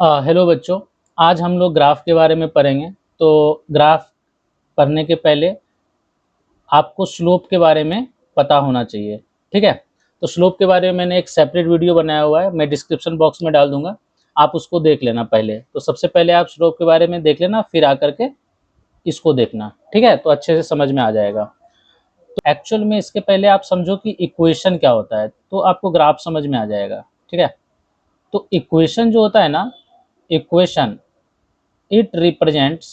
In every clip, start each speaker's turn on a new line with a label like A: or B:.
A: Hello बच्चों। आज हम लोग ग्राफ के बारे में पढ़ेंगे। तो ग्राफ पढ़ने के पहले आपको स्लोप के बारे में पता होना चाहिए। ठीक है। तो स्लोप के बारे में मैंने एक सेपरेट वीडियो बनाया हुआ है, मैं डिस्क्रिप्शन बॉक्स में डाल दूंगा, आप उसको देख लेना। पहले तो सबसे पहले आप स्लोप के बारे में देख लेना, फिर आकर के इसको देखना। ठीक है, तो अच्छे से समझ में आ जाएगा। तो एक्चुअल में इसके पहले आप समझो कि इक्वेशन क्या होता है, तो आपको ग्राफ समझ में आ जाएगा। ठीक है। तो इक्वेशन जो होता है ना, equation it represents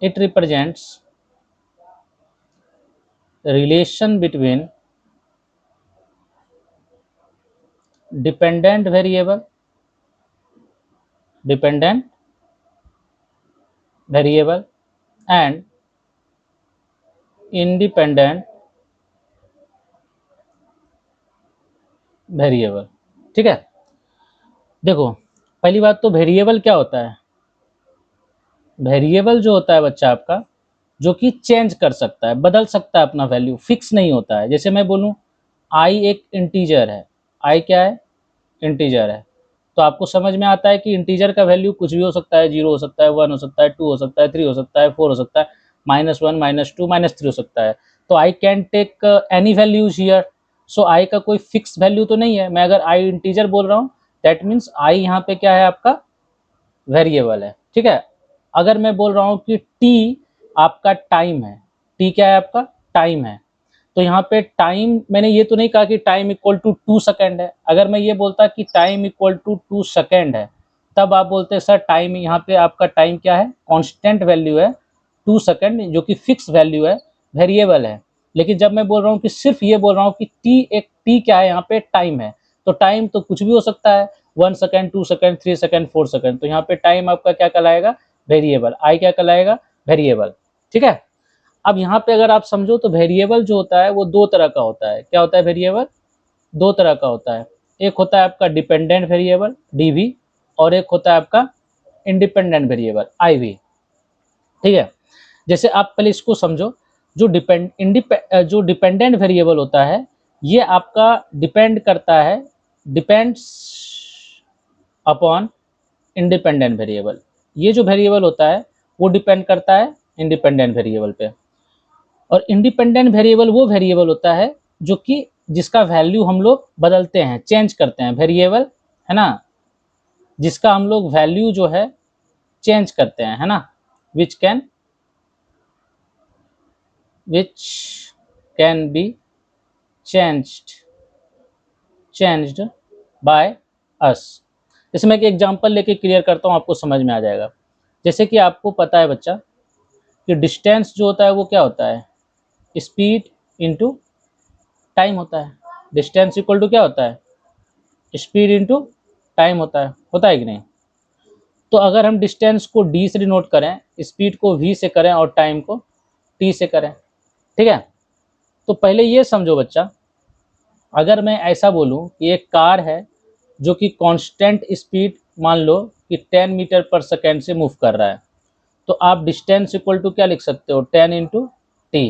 A: it represents relation between dependent variable dependent variable and independent variable. ठीक है। देखो, पहली बात तो वेरिएबल क्या होता है। वेरिएबल जो होता है बच्चा आपका, जो कि चेंज कर सकता है, बदल सकता है, अपना वैल्यू फिक्स नहीं होता है। जैसे मैं बोलूं आई एक इंटीजर है, आई क्या है, इंटीजर है। तो आपको समझ में आता है कि इंटीजर का वैल्यू कुछ भी हो सकता है, 0 हो सकता है, 1 हो सकता है, 2 हो सकता है, 3 हो सकता है, 4 हो सकता है, -1 -2 -3 हो सकता है। तो I can take any values here. So I का कोई फिक्स वैल्यू तो नहीं है। मैं अगर आई इंटीजर बोल रहा हूँ, दैट मीन्स आई यहाँ पे क्या है, आपका वेरिएबल है। ठीक है। अगर मैं बोल रहा हूँ कि टी आपका टाइम है, टी क्या है, आपका टाइम है, तो यहाँ पे टाइम मैंने ये तो नहीं कहा कि टाइम इक्वल टू 2 सेकेंड है। अगर मैं ये बोलता कि टाइम इक्वल टू 2 सेकेंड है, तब आप बोलते सर टाइम, यहाँ पे आपका टाइम क्या है, कांस्टेंट वैल्यू है 2 सेकेंड, जो कि फिक्स वैल्यू है, वेरिएबल है। लेकिन जब मैं बोल रहा हूँ कि सिर्फ ये बोल रहा हूँ कि टी, एक टी क्या है, यहाँ पे टाइम है, तो टाइम तो कुछ भी हो सकता है, 1 सेकेंड, 2 सेकेंड, 3 सेकेंड, 4 सेकेंड। तो यहाँ पे टाइम आपका क्या कहलाएगा, वेरिएबल। आई क्या कहलाएगा, वेरिएबल। ठीक है। अब यहाँ पे अगर आप समझो तो वेरिएबल जो होता है वो दो तरह का होता है। क्या होता है वेरिएबल, दो तरह का होता है। एक होता है आपका डिपेंडेंट वेरिएबल डीवी, और एक होता है आपका इंडिपेंडेंट वेरिएबल आईवी। ठीक है। जैसे आप पहले इसको समझो, जो जो डिपेंडेंट वेरिएबल होता है, ये आपका डिपेंड करता है, डिपेंड्स अपॉन इंडिपेंडेंट वेरिएबल। ये जो वेरिएबल होता है वो डिपेंड करता है इंडिपेंडेंट वेरिएबल पे। और इंडिपेंडेंट वेरिएबल वो वेरिएबल होता है जो कि जिसका वैल्यू हम लोग बदलते हैं, चेंज करते हैं, वेरिएबल है ना, जिसका हम लोग वैल्यू जो है चेंज करते हैं, है ना, which can be changed by us. जैसे मैं एक एग्जांपल लेके क्लियर करता हूँ, आपको समझ में आ जाएगा। जैसे कि आपको पता है बच्चा कि डिस्टेंस जो होता है वो क्या होता है, स्पीड इनटू टाइम होता है। डिस्टेंस इक्वल टू क्या होता है, स्पीड इनटू टाइम होता है कि नहीं। तो अगर हम डिस्टेंस को डी से डिनोट करें, स्पीड को वी से करें, और टाइम को टी से करें। ठीक है। तो पहले ये समझो बच्चा, अगर मैं ऐसा बोलूं कि एक कार है जो कि कांस्टेंट स्पीड, मान लो कि 10 मीटर पर सेकेंड से मूव कर रहा है, तो आप डिस्टेंस इक्वल टू क्या लिख सकते हो, 10 इंटू टी,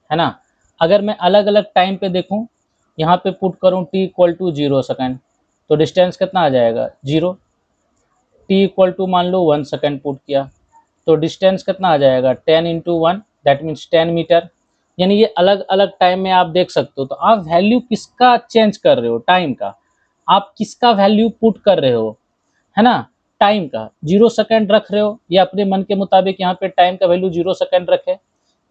A: है ना। अगर मैं अलग अलग टाइम पे देखूं, यहाँ पे पुट करूं टी इक्वल टू 0 सेकेंड, तो डिस्टेंस कितना आ जाएगा, 0। टी इक्वल टू मान लो 1 सेकेंड पुट किया, तो डिस्टेंस कितना आ जाएगा, 10 इंटू 1, दैट मीन्स 10 मीटर। यानी ये अलग अलग टाइम में आप देख सकते हो। तो आप वैल्यू किसका चेंज कर रहे हो, टाइम का। आप किसका वैल्यू पुट कर रहे हो, है ना, टाइम का। 0 सेकेंड रख रहे हो, या अपने मन के मुताबिक यहाँ पे टाइम का वैल्यू 0 सेकेंड रखे,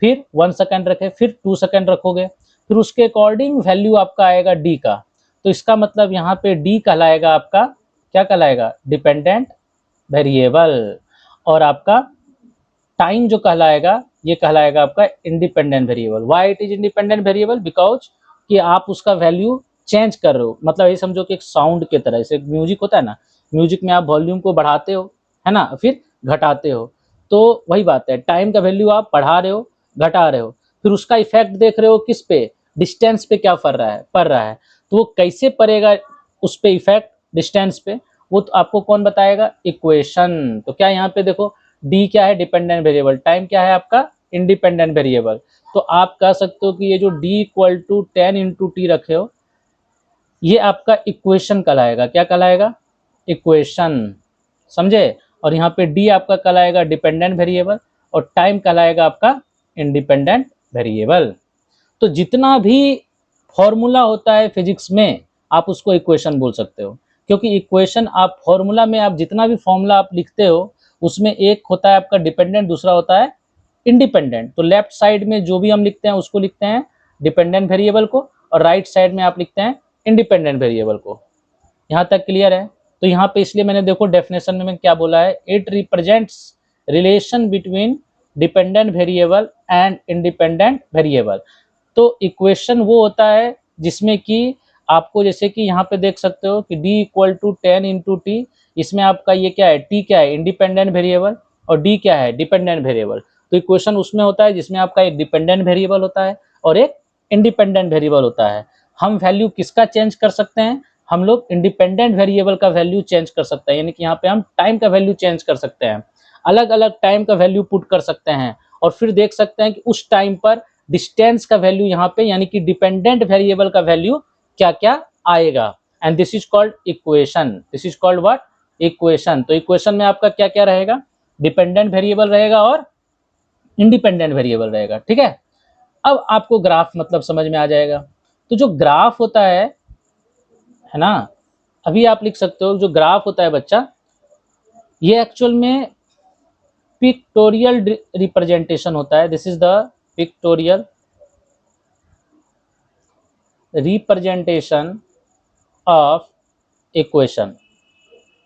A: फिर 1 सेकेंड रखे, फिर 2 सेकेंड रखोगे, फिर उसके अकॉर्डिंग वैल्यू आपका आएगा डी का। तो इसका मतलब यहाँ पे डी कहलाएगा आपका, क्या कहलाएगा, डिपेंडेंट वेरिएबल। और आपका टाइम जो कहलाएगा, ये कहलाएगा आपका independent variable. Why it is independent variable, because कि आप उसका वैल्यू चेंज कर रहे हो। मतलब ये समझो कि एक साउंड के तरह, जैसे म्यूजिक होता है ना, म्यूजिक में आप वॉल्यूम को बढ़ाते हो, है ना, फिर घटाते हो। तो वही बात है, टाइम का वैल्यू आप बढ़ा रहे हो, घटा रहे हो, फिर उसका इफेक्ट देख रहे हो किस पे, डिस्टेंस पे क्या पड़ रहा है। तो वो कैसे पड़ेगा उस पे इफेक्ट, डिस्टेंस पे, वो तो आपको कौन बताएगा, इक्वेशन। तो क्या यहाँ पे देखो, डी क्या है, डिपेंडेंट वेरिएबल, टाइम क्या है आपका, इंडिपेंडेंट वेरिएबल। तो आप कह सकते हो कि ये जो D equal to 10 into T रखे हो, ये आपका इक्वेशन कहलाएगा। क्या कहलाएगा? इक्वेशन, समझे। और यहाँ पे डी आपका कहलाएगा डिपेंडेंट वेरिएबल और टाइम कहलाएगा आपका इंडिपेंडेंट वेरिएबल। तो जितना भी फॉर्मूला होता है फिजिक्स में आप उसको इक्वेशन बोल सकते हो, क्योंकि इक्वेशन आप फॉर्मूला में आप जितना भी फॉर्मूला आप लिखते हो उसमें एक होता है आपका डिपेंडेंट, दूसरा होता है इंडिपेंडेंट। तो लेफ्ट साइड में जो भी हम लिखते हैं उसको लिखते हैं डिपेंडेंट वेरिएबल को, और राइट साइड में आप लिखते हैं इंडिपेंडेंट वेरिएबल को। यहाँ तक क्लियर है? तो यहाँ पे इसलिए मैंने देखो डेफिनेशन में क्या बोला है, it represents relation between dependent variable and independent variable. तो इक्वेशन वो होता है जिसमें कि आपको, जैसे कि यहाँ पे देख सकते हो कि d equal to 10 into T, इसमें आपका ये क्या है, t क्या है, इंडिपेंडेंट वेरिएबल, और d क्या है, डिपेंडेंट वेरिएबल। तो इक्वेशन उसमें होता है जिसमें आपका एक डिपेंडेंट वेरिएबल होता है और एक इंडिपेंडेंट वेरिएबल होता है। हम वैल्यू किसका चेंज कर सकते हैं? हम लोग इंडिपेंडेंट वेरिएबल का वैल्यू चेंज कर सकते हैं, यानी कि यहाँ पे हम टाइम का वैल्यू चेंज कर सकते हैं, अलग अलग टाइम का वैल्यू पुट कर सकते हैं, और फिर देख सकते हैं कि उस टाइम पर डिस्टेंस का वैल्यू यहाँ पे, यानी कि डिपेंडेंट वेरिएबल का वैल्यू क्या क्या आएगा। And this is called equation. This is called what? Equation. तो इक्वेशन में आपका क्या क्या रहेगा? डिपेंडेंट वेरिएबल रहेगा और इंडिपेंडेंट वेरिएबल रहेगा। ठीक है, अब आपको ग्राफ मतलब समझ में आ जाएगा। तो जो ग्राफ होता है ना, अभी आप लिख सकते हो जो ग्राफ होता है बच्चा, ये एक्चुअल में पिक्टोरियल रिप्रेजेंटेशन होता है। This is the pictorial representation of equation.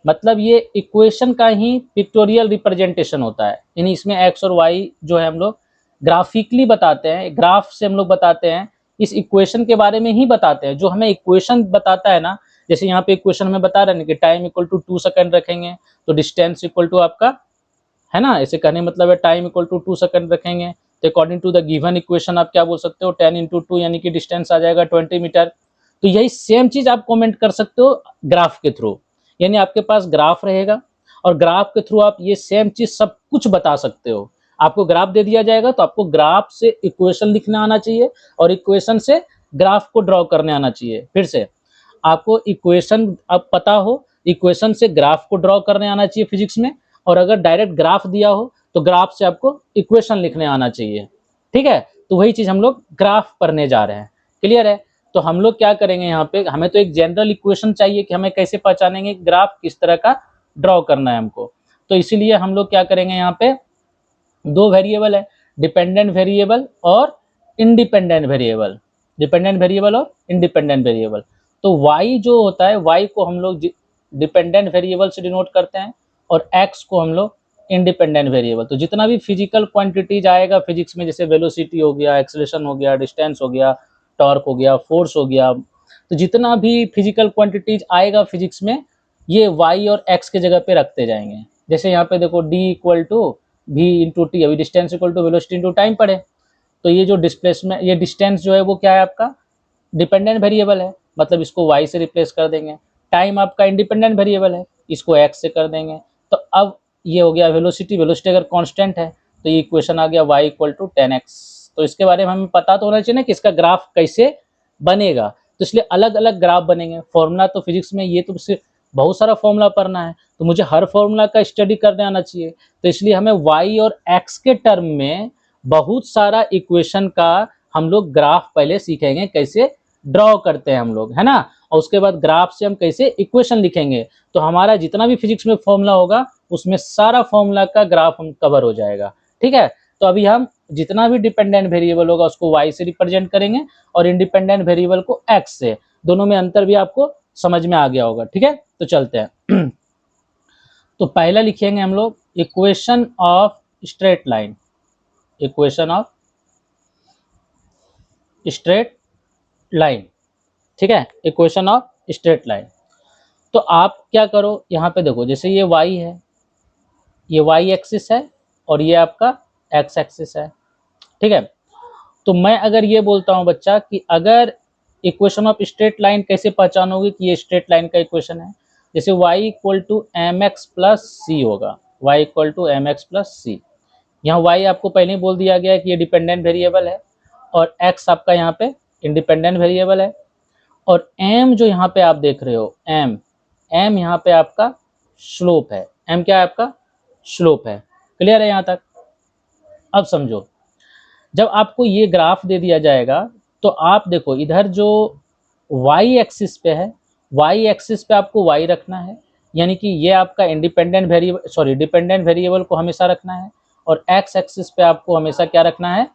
A: मतलब ये इक्वेशन का ही पिक्टोरियल रिप्रेजेंटेशन होता है, यानी इसमें एक्स और वाई जो है हम लोग ग्राफिकली बताते हैं, ग्राफ से हम लोग बताते हैं, इस इक्वेशन के बारे में ही बताते हैं। जो हमें इक्वेशन बताता है ना, जैसे यहाँ पे इक्वेशन हमें बता रहे हैं कि टाइम इक्वल टू 2 सेकंड रखेंगे तो डिस्टेंस इक्वल टू आपका, है ना, ऐसे कहने मतलब है टाइम इक्वल टू 2 सेकंड रखेंगे तो according to the given equation आप क्या बोल सकते हो, 10 इंटू 2, यानी कि डिस्टेंस आ जाएगा 20 मीटर। तो यही सेम चीज आप कमेंट कर सकते हो ग्राफ के थ्रू, यानी आपके पास ग्राफ रहेगा और ग्राफ के थ्रू आप ये सेम चीज सब कुछ बता सकते हो। आपको ग्राफ दे दिया जाएगा तो आपको ग्राफ से इक्वेशन लिखना आना चाहिए और इक्वेशन से ग्राफ को ड्रॉ करने आना चाहिए। फिर से आपको इक्वेशन अब पता हो, इक्वेशन से ग्राफ को ड्रॉ करने आना चाहिए फिजिक्स में, और अगर डायरेक्ट ग्राफ दिया हो तो ग्राफ से आपको इक्वेशन लिखने आना चाहिए। ठीक है, तो वही चीज हम लोग ग्राफ पढ़ने जा रहे हैं। क्लियर है? तो हम लोग क्या करेंगे यहाँ पे, हमें तो एक जनरल इक्वेशन चाहिए कि हमें कैसे पहचानेंगे ग्राफ किस तरह का ड्रॉ करना है हमको। तो इसीलिए हम लोग क्या करेंगे, यहाँ पे दो वेरिएबल है, डिपेंडेंट वेरिएबल और इंडिपेंडेंट वेरिएबल, डिपेंडेंट वेरिएबल और इंडिपेंडेंट वेरिएबल। तो y जो होता है, y को हम लोग डिपेंडेंट वेरिएबल से डिनोट करते हैं और x को हम लोग इंडिपेंडेंट वेरिएबल। तो जितना भी फिजिकल क्वांटिटीज आएगा फिजिक्स में, जैसे वेलोसिटी हो गया, एक्सेलरेशन हो गया, डिस्टेंस हो गया, टॉर्क हो गया, फोर्स हो गया, तो जितना भी फिजिकल क्वांटिटीज आएगा फिजिक्स में ये y और x के जगह पे रखते जाएंगे। जैसे यहाँ पे देखो d equal to v into T, अभी distance equal to velocity into time पड़े, तो ये जो डिस्प्लेसमेंट, ये डिस्टेंस जो है वो क्या है आपका डिपेंडेंट वेरिएबल है, मतलब इसको y से रिप्लेस कर देंगे। टाइम आपका इंडिपेंडेंट वेरिएबल है, इसको x से कर देंगे। तो अब ये हो गया वेलोसिटी, वेलोसिटी अगर कांस्टेंट है तो ये इक्वेशन आ गया y इक्वल टू 10x। तो इसके बारे में हमें पता तो होना चाहिए ना कि इसका ग्राफ कैसे बनेगा, तो इसलिए अलग अलग ग्राफ बनेंगे। फॉर्मूला तो फिजिक्स में ये तो सिर्फ बहुत सारा फॉर्मूला पढ़ना है, तो मुझे हर फॉर्मूला का स्टडी करने आना चाहिए, तो इसलिए हमें y और x के टर्म में बहुत सारा इक्वेशन का हम लोग ग्राफ पहले सीखेंगे, कैसे ड्रॉ करते हैं हम लोग, है ना, और उसके बाद ग्राफ से हम कैसे इक्वेशन लिखेंगे। तो हमारा जितना भी फिजिक्स में फॉर्मूला होगा उसमें सारा फॉर्मूला का ग्राफ हम कवर हो जाएगा। ठीक है, तो अभी हम जितना भी डिपेंडेंट वेरिएबल होगा उसको y से रिप्रेजेंट करेंगे और इंडिपेंडेंट वेरिएबल को x से। दोनों में अंतर भी आपको समझ में आ गया होगा। ठीक है, तो चलते हैं। तो पहला लिखेंगे हम लोग equation of straight line, equation of straight line. ठीक है, इक्वेशन ऑफ स्ट्रेट लाइन। तो आप क्या करो, यहाँ पे देखो, जैसे ये y है, ये y एक्सिस है और ये आपका x एक्सिस है। ठीक है, तो मैं अगर ये बोलता हूँ बच्चा कि अगर इक्वेशन ऑफ स्ट्रेट लाइन कैसे पहचानोगे कि ये स्ट्रेट लाइन का इक्वेशन है, जैसे y equal to M X plus C होगा, y equal to M X plus C. यहाँ y आपको पहले ही बोल दिया गया है कि ये डिपेंडेंट वेरिएबल है और x आपका यहाँ पे इंडिपेंडेंट वेरिएबल है। और एम जो यहाँ पे आप देख रहे हो, एम एम यहाँ पे आपका स्लोप है। एम क्या है आपका? स्लोप है। क्लियर है यहाँ तक? अब समझो, जब आपको ये ग्राफ दे दिया जाएगा तो आप देखो इधर जो वाई एक्सिस पे है, वाई एक्सिस पे आपको वाई रखना है, यानी कि ये आपका independent variable, sorry dependent variable को हमेशा रखना है, और एक्स एक्सिस पे आपको हमेशा क्या रखना है?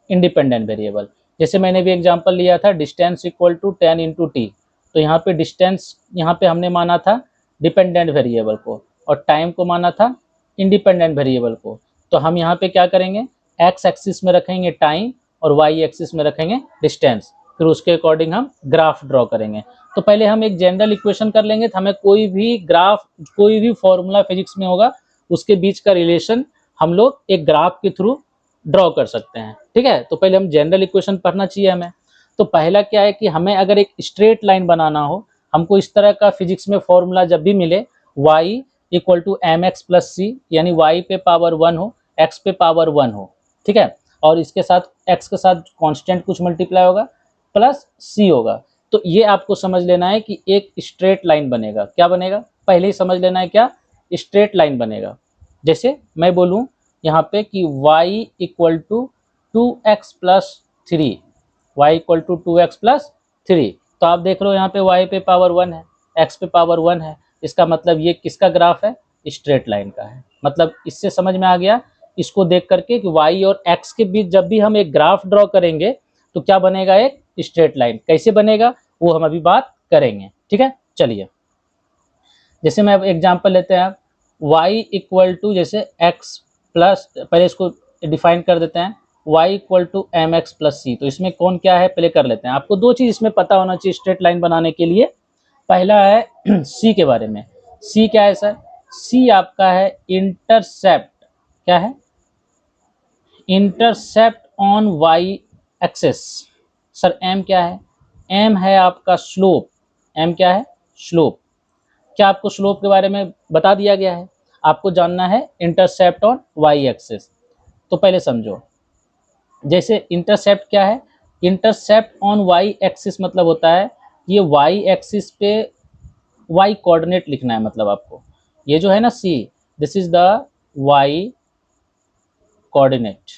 A: Independent variable. जैसे मैंने भी एग्जांपल लिया था, distance equal to 10 into T, तो यहाँ पे डिस्टेंस, यहाँ पे हमने माना था डिपेंडेंट वेरिएबल को, और टाइम को माना था इंडिपेंडेंट वेरिएबल को। तो हम यहाँ पे क्या करेंगे? एक्स एक्सिस में रखेंगे टाइम और वाई एक्सिस में रखेंगे डिस्टेंस, फिर उसके अकॉर्डिंग हम ग्राफ ड्रॉ करेंगे। तो पहले हम एक जनरल इक्वेशन कर लेंगे, तो हमें कोई भी ग्राफ, कोई भी फॉर्मूला फिजिक्स में होगा, उसके बीच का रिलेशन हम लोग एक ग्राफ के थ्रू ड्रॉ कर सकते हैं। ठीक है, तो पहले हम जनरल इक्वेशन पढ़ना चाहिए हमें। तो पहला क्या है कि हमें अगर एक स्ट्रेट लाइन बनाना हो, हमको इस तरह का फिजिक्स में फॉर्मूला जब भी मिले, y equal to M X plus C, यानी y पे पावर 1 हो, x पे पावर 1 हो, ठीक है, और इसके साथ x के साथ कांस्टेंट कुछ मल्टीप्लाई होगा प्लस c होगा, तो ये आपको समझ लेना है कि एक स्ट्रेट लाइन बनेगा। क्या बनेगा? पहले ही समझ लेना है, क्या? स्ट्रेट लाइन बनेगा। जैसे मैं बोलूँ यहाँ पे कि y equal to 2x plus 3, y equal to 2x plus 3, तो आप देख रहे हो यहाँ पे y पे पावर 1 है, x पे पावर 1 है, इसका मतलब ये किसका ग्राफ है? स्ट्रेट लाइन का है। मतलब इससे समझ में आ गया इसको देख करके कि y और x के बीच जब भी हम एक ग्राफ ड्रॉ करेंगे तो क्या बनेगा? एक स्ट्रेट लाइन। कैसे बनेगा वो हम अभी बात करेंगे। ठीक है, चलिए जैसे मैं अब एग्जांपल लेते हैं, y इक्वल टू जैसे x प्लस, पहले इसको डिफाइन कर देते हैं, y equal to M X plus C. तो इसमें कौन क्या है पहले कर लेते हैं। आपको दो चीज़ इसमें पता होना चाहिए स्ट्रेट लाइन बनाने के लिए। पहला है c के बारे में। c क्या है सर? c आपका है इंटरसेप्ट। क्या है? Intercept on y axis. Sir m क्या है? m है आपका स्लोप। m क्या है? स्लोप। क्या आपको स्लोप के बारे में बता दिया गया है? आपको जानना है इंटरसेप्ट ऑन वाई एक्सिस। तो पहले समझो, जैसे इंटरसेप्ट क्या है? इंटरसेप्ट ऑन वाई एक्सिस मतलब होता है ये वाई एक्सिस पे वाई कोऑर्डिनेट लिखना है। मतलब आपको ये जो है ना C, this is the Y coordinate,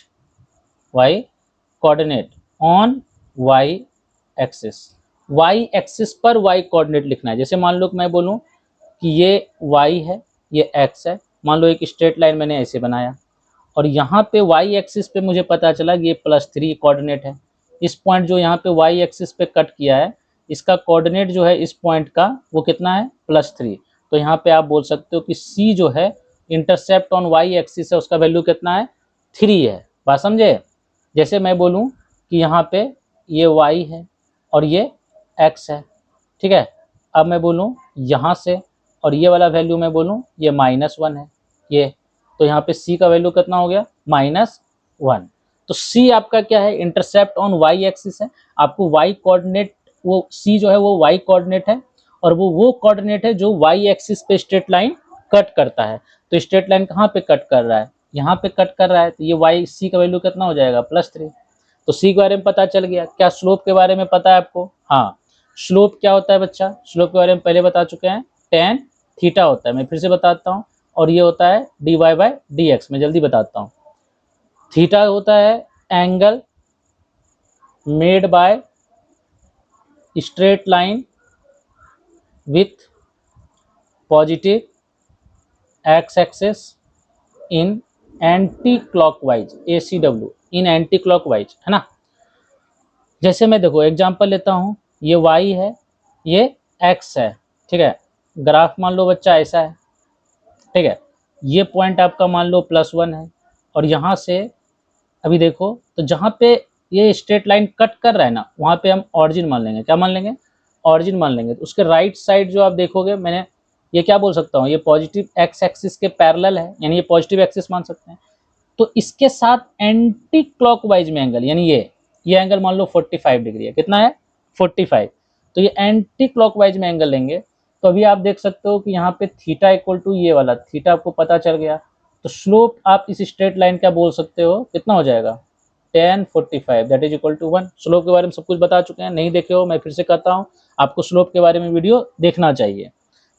A: Y coordinate on Y axis. Y axis पर वाई कोऑर्डिनेट लिखना है। जैसे मान लो कि मैं बोलूँ कि ये y है, ये x है, मान लो एक स्ट्रेट लाइन मैंने ऐसे बनाया, और यहाँ पे y एक्सिस पे मुझे पता चला कि ये +3 कोऑर्डिनेट है। इस पॉइंट जो यहाँ पे y एक्सिस पे कट किया है, इसका कोऑर्डिनेट जो है इस पॉइंट का वो कितना है? +3। तो यहाँ पे आप बोल सकते हो कि c जो है इंटरसेप्ट ऑन y एक्सिस है, उसका वैल्यू कितना है? 3 है। बात समझे? जैसे मैं बोलूँ कि यहाँ पे ये y है और ये x है, ठीक है। अब मैं बोलूँ यहाँ से, और ये वाला वैल्यू मैं बोलूँ ये -1 है ये, तो यहाँ पे c का वैल्यू कितना हो गया? -1। तो c आपका क्या है? इंटरसेप्ट ऑन y एक्सिस है। आपको y कोऑर्डिनेट, वो c जो है वो y कोऑर्डिनेट है, और वो कोऑर्डिनेट है जो y एक्सिस पे स्ट्रेट लाइन कट करता है। तो स्ट्रेट लाइन कहाँ पे कट कर रहा है? यहाँ पे कट कर रहा है, तो ये y c का वैल्यू कितना हो जाएगा? +3। तो c के बारे में पता चल गया। क्या स्लोप के बारे में पता है आपको? हाँ, स्लोप क्या होता है बच्चा? स्लोप के बारे में पहले बता चुके हैं, tan थीटा होता है। मैं फिर से बताता हूँ, और ये होता है dy/dx। मैं जल्दी बताता हूँ। थीटा होता है angle made by straight line with positive X axis in anti clockwise, ACW, in anti clockwise, है ना। जैसे मैं देखो एग्जांपल लेता हूँ, ये y है, ये x है, ठीक है। ग्राफ मान लो बच्चा ऐसा है, ठीक है। ये पॉइंट आपका मान लो +1 है, और यहाँ से अभी देखो तो जहाँ पे ये स्ट्रेट लाइन कट कर रहा है ना, वहाँ पे हम ऑरिजिन मान लेंगे। क्या मान लेंगे? ऑरिजिन मान लेंगे। तो उसके राइट साइड जो आप देखोगे, मैंने ये क्या बोल सकता हूँ, ये पॉजिटिव एक्स एक्सिस के पैरेलल है, यानी ये पॉजिटिव एक्सिस मान सकते हैं। तो इसके साथ एंटी क्लॉकवाइज में एंगल, यानी ये एंगल मान लो 45 डिग्री है। कितना है? 45। तो ये एंटी क्लॉकवाइज में एंगल लेंगे। तो अभी आप देख सकते हो कि यहाँ पे थीटा इक्वल टू ये वाला थीटा आपको पता चल गया। तो स्लोप आप इस स्ट्रेट लाइन का बोल सकते हो कितना हो जाएगा? tan 45 that is equal to 1। Slope के बारे में सब कुछ बता चुके हैं, नहीं देखे हो मैं फिर से कहता हूँ, आपको स्लोप के बारे में वीडियो देखना चाहिए।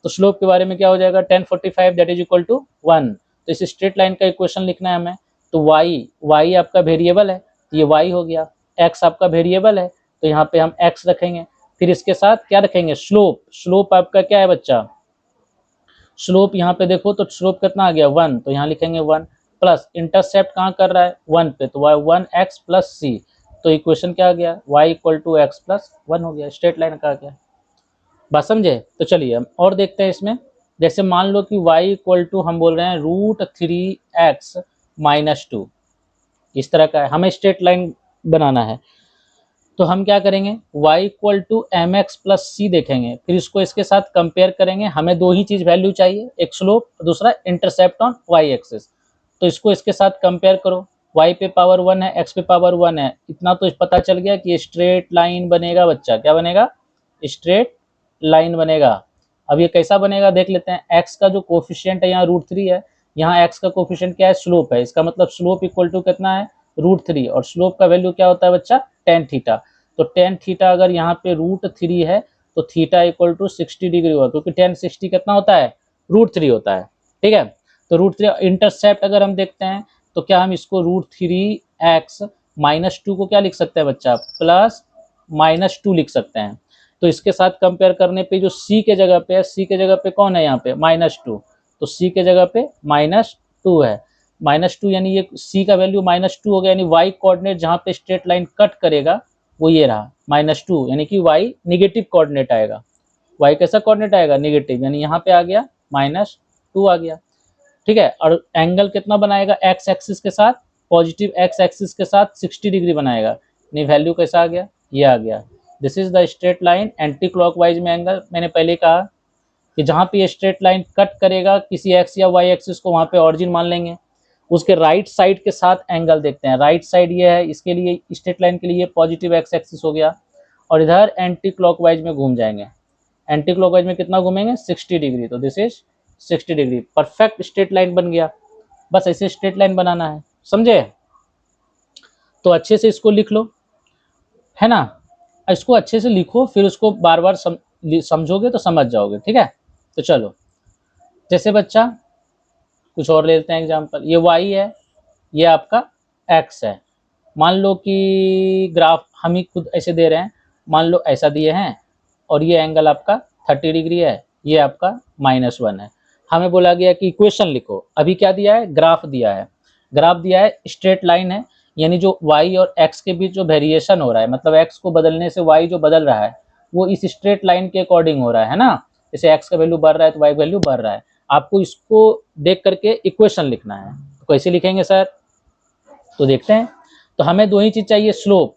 A: तो स्लोप के बारे में क्या हो जाएगा, tan 45 that is equal to 1। तो इस स्ट्रेट लाइन का इक्वेशन लिखना है हमें। तो y आपका वेरिएबल है, ये y हो गया, x आपका वेरिएबल है तो यहाँ पे हम x रखेंगे, फिर इसके साथ क्या रखेंगे, स्लोप। स्लोप आपका क्या है बच्चा, स्लोप यहाँ पे देखो तो स्लोप कितना आ गया 1, तो यहाँ लिखेंगे 1 प्लस इंटरसेप्ट कहाँ कर रहा है 1 पे, तो y 1x प्लस सी। तो इक्वेशन क्या आ गया, y equal to X plus 1 हो गया, स्ट्रेट लाइन का आ गया। बात समझे। तो चलिए हम और देखते हैं इसमें। जैसे मान लो कि y इक्वल टू हम बोल रहे हैं √3x माइनस 2, इस तरह का है, हमें स्ट्रेट लाइन बनाना है। तो हम क्या करेंगे, y equal to M X plus C देखेंगे, फिर इसको इसके साथ कंपेयर करेंगे। हमें दो ही चीज़ वैल्यू चाहिए, एक स्लोप दूसरा इंटरसेप्ट ऑन y एक्सिस। तो इसको इसके साथ कंपेयर करो, y पे पावर 1 है, x पे पावर 1 है, इतना तो पता चल गया कि स्ट्रेट लाइन बनेगा बच्चा। क्या बनेगा, स्ट्रेट लाइन बनेगा। अब ये कैसा बनेगा देख लेते हैं। x का जो कोफिशिएंट है यहाँ √3 है, यहाँ x का कोफिशिएंट क्या है, स्लोप है। इसका मतलब स्लोप इक्वल टू कितना है, √3, और स्लोप का वैल्यू क्या होता है बच्चा, tan थीटा। तो tan थीटा अगर यहाँ पे √3 है तो थीटा इक्वल टू 60 डिग्री होगा, क्योंकि tan 60 कितना होता है, √3 होता है। ठीक है, तो √3 इंटरसेप्ट अगर हम देखते हैं तो क्या हम इसको √3x माइनस 2 को क्या लिख सकते हैं बच्चा, प्लस माइनस 2 लिख सकते हैं। तो इसके साथ कंपेयर करने पे जो c के जगह पे है, c के जगह पे कौन है यहाँ पे, -2, तो c के जगह पे -2 है। -2 यानी ये c का वैल्यू -2 हो गया, यानी y कोऑर्डिनेट जहाँ पे स्ट्रेट लाइन कट करेगा वो ये रहा -2, यानी कि y निगेटिव कोऑर्डिनेट आएगा। y कैसा कोऑर्डिनेट आएगा, निगेटिव, यानी यहाँ पे आ गया -2 आ गया। ठीक है, और एंगल कितना बनाएगा, x एक्सिस के साथ, पॉजिटिव x एक्सिस के साथ 60 डिग्री बनाएगा, यानी वैल्यू कैसा आ गया, ये आ गया। This is the straight line anti clockwise में एंगल। मैंने पहले कहा कि जहाँ पे ये स्ट्रेट लाइन कट करेगा किसी x या y एक्सिस को, वहाँ पे ऑरिजिन मान लेंगे। उसके राइट साइड के साथ एंगल देखते हैं, राइट साइड ये है, इसके लिए स्ट्रेट लाइन के लिए पॉजिटिव x एक्सिस हो गया, और इधर एंटी क्लॉकवाइज में घूम जाएंगे। एंटी क्लॉकवाइज में कितना घूमेंगे, 60 डिग्री, तो this is 60 degree, perfect straight line बन गया। बस ऐसे स्ट्रेट लाइन बनाना है, समझे। तो अच्छे से इसको लिख लो, है ना, इसको अच्छे से लिखो, फिर उसको बार बार समझोगे तो समझ जाओगे। ठीक है, तो चलो जैसे बच्चा कुछ और ले लेते हैं एग्जांपल। ये y है, ये आपका x है। मान लो कि ग्राफ हम ही खुद ऐसे दे रहे हैं, मान लो ऐसा दिए हैं, और ये एंगल आपका 30 डिग्री है, ये आपका -1 है। हमें बोला गया कि इक्वेशन लिखो। अभी क्या दिया है, ग्राफ दिया है। ग्राफ दिया है, स्ट्रेट लाइन है, यानी जो y और x के बीच जो वेरिएशन हो रहा है, मतलब x को बदलने से y जो बदल रहा है वो इस स्ट्रेट लाइन के अकॉर्डिंग हो रहा है ना। जैसे x का वैल्यू बढ़ रहा है तो y वैल्यू बढ़ रहा है। आपको इसको देख करके इक्वेशन लिखना है। तो कैसे लिखेंगे सर, तो देखते हैं। तो हमें दो ही चीज़ चाहिए, स्लोप।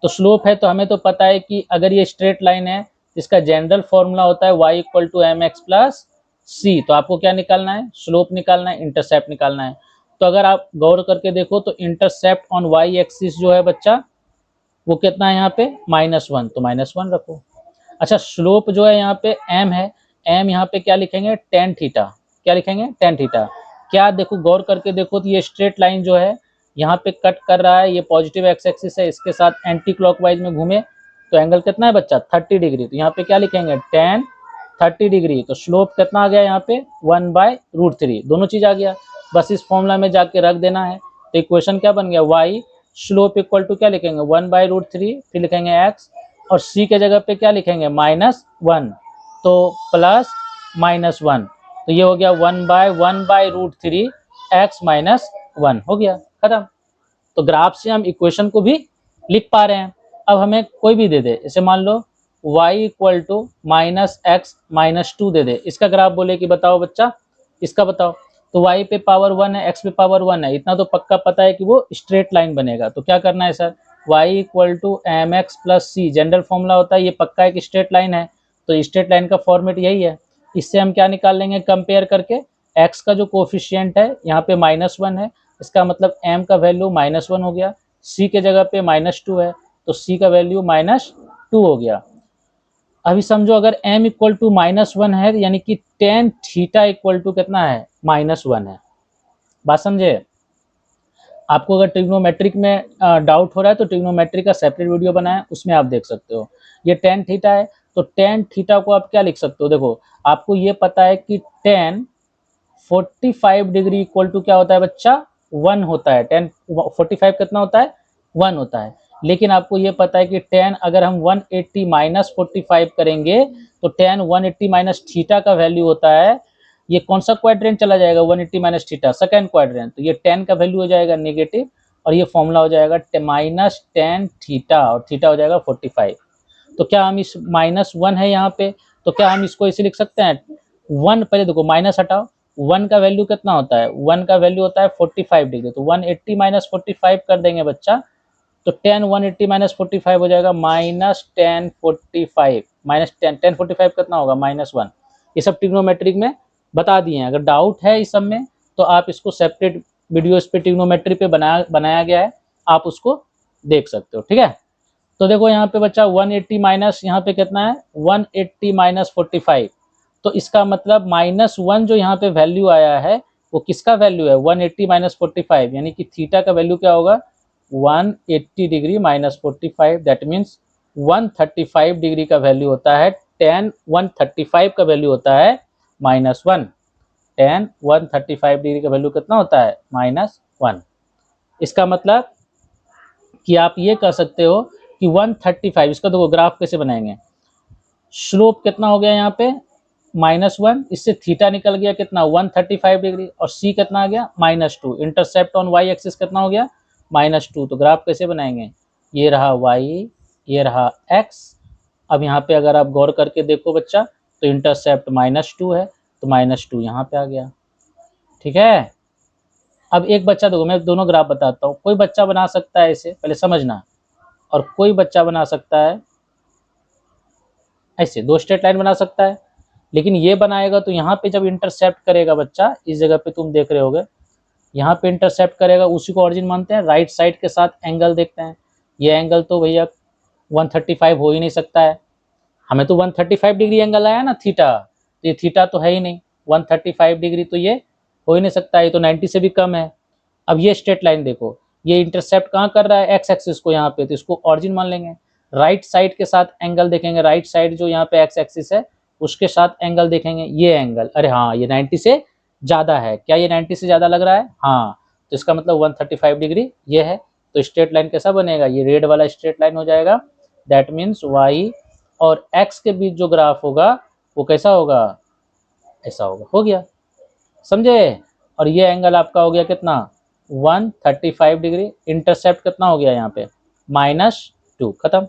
A: तो स्लोप है तो हमें तो पता है कि अगर ये स्ट्रेट लाइन है, इसका जनरल फॉर्मूला होता है y equal to M X plus C. तो आपको क्या निकालना है, स्लोप निकालना है, इंटरसेप्ट निकालना है। तो अगर आप गौर करके देखो तो इंटरसेप्ट ऑन y एक्सिस जो है बच्चा वो कितना है यहाँ पे, -1, तो -1 रखो। अच्छा, स्लोप जो है यहाँ पे m है, m यहाँ पे क्या लिखेंगे, tan थीटा। क्या लिखेंगे, tan थीटा। क्या देखो, गौर करके देखो तो ये स्ट्रेट लाइन जो है यहाँ पे कट कर रहा है, ये पॉजिटिव एक्स एक्सिस है, इसके साथ एंटी क्लॉकवाइज में घूमे तो एंगल कितना है बच्चा, 30 डिग्री। तो यहाँ पे क्या लिखेंगे, tan 30 डिग्री। तो स्लोप कितना आ गया यहाँ पे, 1/√3, दोनों चीज आ गया। बस इस फॉर्मूला में जाके रख देना है। तो इक्वेशन क्या बन गया, y स्लोप इक्वल टू क्या लिखेंगे, 1/√3, फिर लिखेंगे x, और c के जगह पे क्या लिखेंगे, -1, तो प्लस -1, तो ये हो गया 1/√3 x - 1 हो गया, खत्म। तो ग्राफ से हम इक्वेशन को भी लिख पा रहे हैं। अब हमें कोई भी दे दे, जैसे मान लो y इक्वल टू -x - 2 दे दे, इसका ग्राफ बोले कि बताओ बच्चा, इसका बताओ। तो y पे पावर 1 है, x पे पावर 1 है, इतना तो पक्का पता है कि वो स्ट्रेट लाइन बनेगा। तो क्या करना है sir, y equal to M X plus C, general formula होता है, ये पक्का है कि स्ट्रेट लाइन है, तो स्ट्रेट लाइन का फॉर्मेट यही है। इससे हम क्या निकाल लेंगे, कंपेयर करके x का जो कोफिशिएंट है यहाँ पे -1 है, इसका मतलब m का वैल्यू -1 हो गया, c के जगह पे -2 है तो c का वैल्यू -2 हो गया। अभी समझो अगर m इक्वल टू -1 है यानी कि tan थीटा इक्वल टू कितना है, -1 है। बात समझे। आपको अगर ट्रिग्नोमेट्रिक में डाउट हो रहा है तो ट्रिग्नोमेट्रिक का सेपरेट वीडियो बनाया है, उसमें आप देख सकते हो। ये टेन थीटा है, तो टेन थीटा को आप क्या लिख सकते हो, देखो आपको ये पता है कि टेन 45 डिग्री इक्वल टू क्या होता है बच्चा, 1 होता है। टेन 45 कितना होता है, 1 होता है। लेकिन आपको ये पता है कि टेन अगर हम 180 माइनस 45 करेंगे तो टेन 180 माइनस थीटा का वैल्यू होता है, ये कौन सा क्वाड्रेंट चला जाएगा, 180 माइनस थीटा सेकेंड क्वाड्रेंट, तो ये टेन का वैल्यू हो जाएगा नेगेटिव, और ये फॉर्मूला हो जाएगा माइनस टेन थीटा, और थीटा हो जाएगा 45। तो क्या हम इस -1 है यहाँ पे, तो क्या हम इसको इसे लिख सकते हैं, 1 पहले देखो माइनस हटाओ, 1 का वैल्यू कितना होता है, 1 का वैल्यू होता है 45 डिग्री, तो 180 माइनस 45 कर देंगे बच्चा, तो टेन 180 माइनस 45 हो जाएगा माइनस टेन 45, माइनस टेन 45 कितना होगा, -1। ये सब ट्रिग्नोमेट्रिक में बता दिए हैं। अगर डाउट है इस सब में तो आप इसको सेपरेट वीडियो इस पे ट्रिग्नोमेट्री पे बनाया गया है, आप उसको देख सकते हो, ठीक है। तो देखो यहाँ पे बच्चा 180 माइनस यहाँ पे कितना है, 180 माइनस 45, तो इसका मतलब -1 जो यहाँ पे वैल्यू आया है वो किसका वैल्यू है, 180 माइनस 45, यानी कि थीटा का वैल्यू क्या होगा, 180 degree minus 45, that means 135 degree का वैल्यू होता है, टेन 135 का वैल्यू होता है -1, टेन 135 डिग्री का वैल्यू कितना होता है, -1। इसका मतलब कि आप ये कह सकते हो कि 135, इसका देखो ग्राफ कैसे बनाएंगे, स्लोप कितना हो गया यहाँ पे -1, इससे थीटा निकल गया कितना 135 डिग्री, और सी कितना आ गया -2, इंटरसेप्ट ऑन वाई एक्सिस कितना हो गया -2। तो ग्राफ कैसे बनाएंगे, ये रहा वाई, ये रहा एक्स। अब यहाँ पे अगर आप गौर करके देखो बच्चा, तो इंटरसेप्ट -2 है, तो -2 यहाँ पे आ गया, ठीक है। अब एक बच्चा देखो, मैं दोनों ग्राफ बताता हूँ, कोई बच्चा बना सकता है इसे, पहले समझना, और कोई बच्चा बना सकता है ऐसे, दो स्ट्रेट लाइन बना सकता है। लेकिन ये बनाएगा तो यहाँ पे जब इंटरसेप्ट करेगा बच्चा, इस जगह पे तुम देख रहे होगे, यहाँ पे इंटरसेप्ट करेगा, उसी को ऑरिजिन मानते हैं। राइट साइड के साथ एंगल देखते हैं, ये एंगल तो भैया 135 हो ही नहीं सकता है, हमें तो 135 डिग्री एंगल आया ना थीटा, तो ये थीटा तो है ही नहीं, 135 डिग्री तो ये हो ही नहीं सकता है, ये तो 90 से भी कम है। अब ये स्ट्रेट लाइन देखो, ये इंटरसेप्ट कहाँ कर रहा है, एक्स एक्सिस को यहाँ पे, तो इसको ऑरिजिन मान लेंगे। राइट साइड के साथ एंगल देखेंगे, राइट साइड जो यहाँ पे एक्स एक्सिस है उसके साथ एंगल देखेंगे, ये एंगल, अरे हाँ ये 90 से ज़्यादा है, क्या ये 90 से ज़्यादा लग रहा है, हाँ, तो इसका मतलब 135 डिग्री ये है। तो स्ट्रेट लाइन कैसा बनेगा, ये रेड वाला स्ट्रेट लाइन हो जाएगा, दैट मीन्स वाई और एक्स के बीच जो ग्राफ होगा वो कैसा होगा, ऐसा होगा, हो गया, समझे। और ये एंगल आपका हो गया कितना 135 डिग्री, इंटरसेप्ट कितना हो गया यहाँ पे -2, खत्म।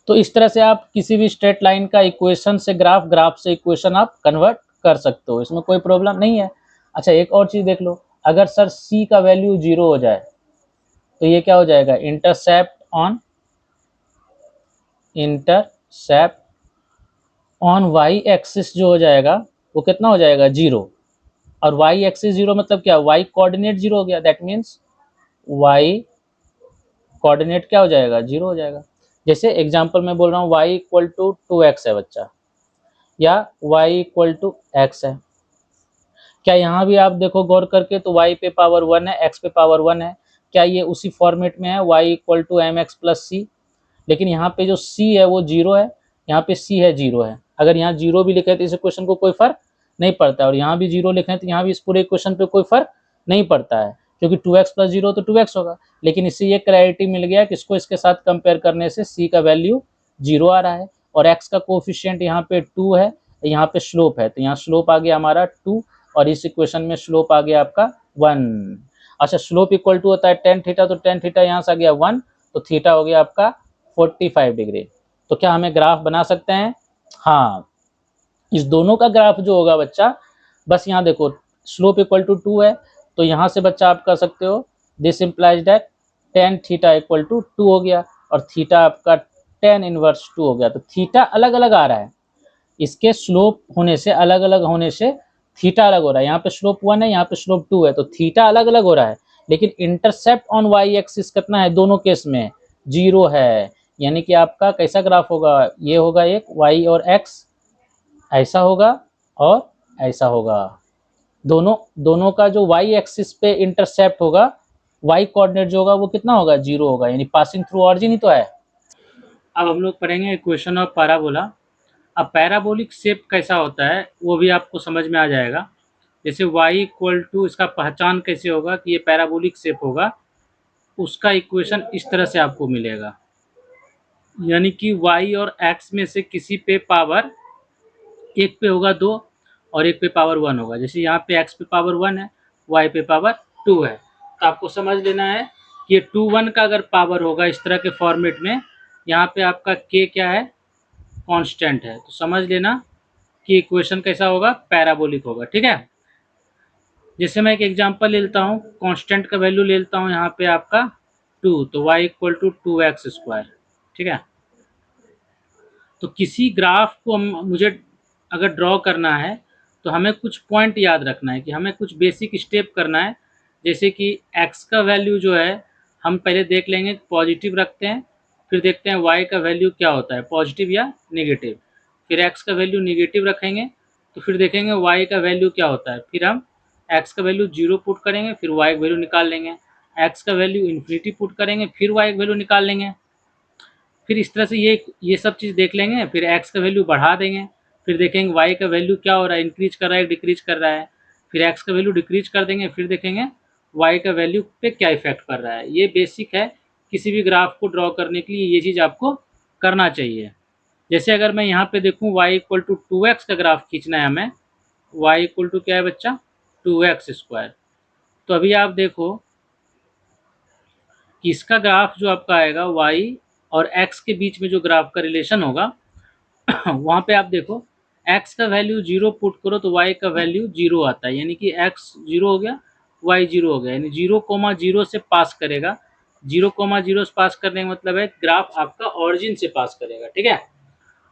A: तो इस तरह से आप किसी भी स्ट्रेट लाइन का इक्वेशन से ग्राफ, ग्राफ से इक्वेशन आप कन्वर्ट कर सकते हो, इसमें कोई प्रॉब्लम नहीं है। अच्छा एक और चीज़ देख लो, अगर सर सी का वैल्यू 0 हो जाए तो ये क्या हो जाएगा, इंटरसेप्ट ऑन वाई एक्सिस जो हो जाएगा वो कितना हो जाएगा 0, और वाई एक्सिस 0 मतलब क्या, वाई कोऑर्डिनेट 0 हो गया, दैट मीन्स वाई कोऑर्डिनेट क्या हो जाएगा, 0 हो जाएगा। जैसे एग्जांपल में बोल रहा हूँ y इक्वल टू 2x है बच्चा, या y इक्वल टू x है, क्या यहाँ भी आप देखो गौर करके, तो y पे पावर 1 है, x पे पावर 1 है, क्या ये उसी फॉर्मेट में है, y equal to M X plus C, लेकिन यहाँ पे जो c है वो 0 है, यहाँ पे c है 0 है। अगर यहाँ 0 भी लिखे तो इस इक्वेशन को कोई फर्क नहीं पड़ता है, और यहाँ भी 0 लिखे तो यहाँ भी इस पूरे इक्वेशन पे कोई फर्क नहीं पड़ता है, क्योंकि 2x प्लस 0 तो 2x होगा। लेकिन इससे ये क्लैरिटी मिल गया कि इसको इसके साथ कंपेयर करने से c का वैल्यू 0 आ रहा है, और x का कोफिशिएंट यहाँ पे 2 है, यहाँ पे स्लोप है, तो यहाँ स्लोप आ गया हमारा 2, और इस इक्वेशन में स्लोप आ गया आपका 1। अच्छा स्लोप इक्वल टू होता है टेन थीटा, तो टेन थीटा यहाँ से आ गया 1, तो थीटा हो गया आपका 45 डिग्री। तो क्या हमें ग्राफ बना सकते हैं, हाँ, इस दोनों का ग्राफ जो होगा बच्चा, बस यहाँ देखो स्लोप इक्वल टू 2 है, तो यहाँ से बच्चा आप कर सकते हो, this implies that tan theta equal to 2 हो गया, और थीटा आपका टेन इनवर्स 2 हो गया। तो थीटा अलग अलग आ रहा है, इसके स्लोप होने से, अलग अलग होने से थीटा अलग हो रहा है, यहाँ पे स्लोप 1 है, यहाँ पे स्लोप 2 है, तो थीटा अलग अलग हो रहा है, लेकिन इंटरसेप्ट ऑन वाई एक्सिस कितना है, दोनों केस में 0 है। यानी कि आपका कैसा ग्राफ होगा, ये होगा एक y और x, ऐसा होगा और ऐसा होगा, दोनों दोनों का जो y एक्सिस पे इंटरसेप्ट होगा, y कोऑर्डिनेट जो होगा वो कितना होगा, 0 होगा, यानी पासिंग थ्रू ऑरिजिन ही तो है। अब हम लोग पढ़ेंगे इक्वेशन ऑफ पैराबोला। अब पैराबोलिक शेप कैसा होता है वो भी आपको समझ में आ जाएगा। जैसे y इक्वल टू, इसका पहचान कैसे होगा कि ये पैराबोलिक शेप होगा, उसका इक्वेशन इस तरह से आपको मिलेगा, यानी कि y और x में से किसी पे पावर, एक पे होगा 2 और एक पे पावर 1 होगा। जैसे यहाँ पे x पे पावर 1 है, y पे पावर 2 है, तो आपको समझ लेना है कि ये 2 1 का अगर पावर होगा इस तरह के फॉर्मेट में, यहाँ पे आपका k क्या है, कांस्टेंट है, तो समझ लेना कि इक्वेशन कैसा होगा, पैराबोलिक होगा। ठीक है, जैसे मैं एक एग्जांपल ले लेता हूँ, कांस्टेंट का वैल्यू ले लेता हूँ यहाँ पे आपका 2, तो y इक्वल टू 2x²। ठीक है, तो किसी ग्राफ को मुझे अगर ड्रॉ करना है तो हमें कुछ पॉइंट याद रखना है, कि हमें कुछ बेसिक स्टेप करना है। जैसे कि x का वैल्यू जो है हम पहले देख लेंगे, पॉजिटिव रखते हैं, फिर देखते हैं y का वैल्यू क्या होता है, पॉजिटिव या नेगेटिव, फिर x का वैल्यू नेगेटिव रखेंगे, तो फिर देखेंगे y का वैल्यू क्या होता है, फिर हम x का वैल्यू 0 पुट करेंगे, फिर y का वैल्यू निकाल लेंगे, x का वैल्यू इन्फिनिटी पुट करेंगे, फिर y का वैल्यू निकाल लेंगे। फिर इस तरह से ये सब चीज़ देख लेंगे, फिर x का वैल्यू बढ़ा देंगे, फिर देखेंगे y का वैल्यू क्या हो रहा है, इंक्रीज कर रहा है डिक्रीज कर रहा है, फिर x का वैल्यू डिक्रीज कर देंगे, फिर देखेंगे y का वैल्यू पे क्या इफेक्ट कर रहा है। ये बेसिक है, किसी भी ग्राफ को ड्रॉ करने के लिए ये चीज़ आपको करना चाहिए। जैसे अगर मैं यहाँ पे देखूँ y इक्वल टू 2x का ग्राफ खींचना है हमें, y इक्वल टू क्या है बच्चा, 2x²। तो अभी आप देखो कि इसका ग्राफ जो आपका आएगा y और x के बीच में जो ग्राफ का रिलेशन होगा वहाँ पे आप देखो x का वैल्यू 0 पुट करो तो y का वैल्यू 0 आता है, यानी कि x 0 हो गया, y 0 हो गया, यानी 0,0 से पास करेगा। 0,0 से पास करने का मतलब है ग्राफ आपका ऑरिजिन से पास करेगा। ठीक है,